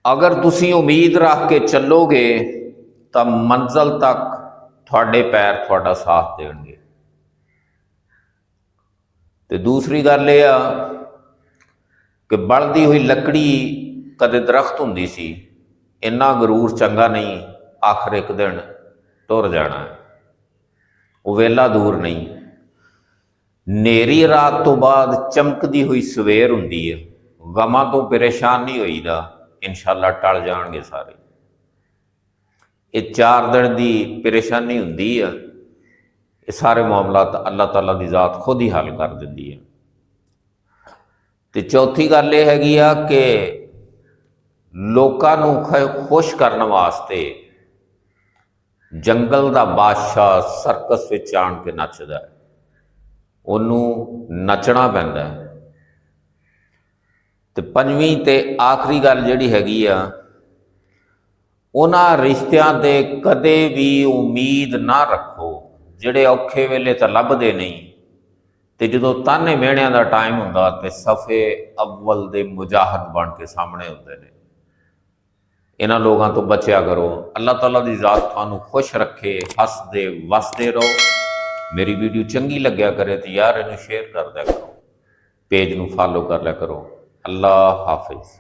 अगर तुसी उम्मीद रख के चलोगे तो मंजिल तक थोड़े पैर थोड़ा साथ देंगे। तो दूसरी गल यह कि बलदी हुई लकड़ी कदे दरख्त होंदी सी, इन्ना गरूर चंगा नहीं, आखिर एक दिन टुर जाना है, वो वेला दूर नहीं। नेरी रात तो बाद चमकदी हुई सवेर हुंदी है, गमां तो परेशान नहीं होईदा, इंशाअल्लाह टल जाणगे सारे। ये 4 दिन की परेशानी हुंदी है, ये सारे मामलात अल्लाह ताला की जात खुद ही हल कर दिंदी है। तो चौथी गल यह हैगी आ कि लोकां नूं खुश करने वास्ते जंगल का बादशाह सर्कस विच आण के नचदा है, उन्होंने नचना पैंदा है। तो पंजवीं ते आखिरी गल जिहड़ी हैगी आ, उन्हां रिश्तियां ते कदे भी उम्मीद ना रखो जिहड़े औखे वेले तो लभदे नहीं, तो जो ताने मेहणियां का टाइम हुंदा ते सफ़े अव्वल दे मुजाहिद बन के सामने हुंदे ने। इन्हां लोगों तो बचिया करो। अल्लाह ताला दी ज़ात तुहानूं खुश रखे, हसदे वसदे रहो। मेरी वीडियो चंगी लग्या करे तो यार इन्हूं शेयर कर दिया करो, पेज नूं फॉलो कर लिया करो। अल्लाह हाफिज़।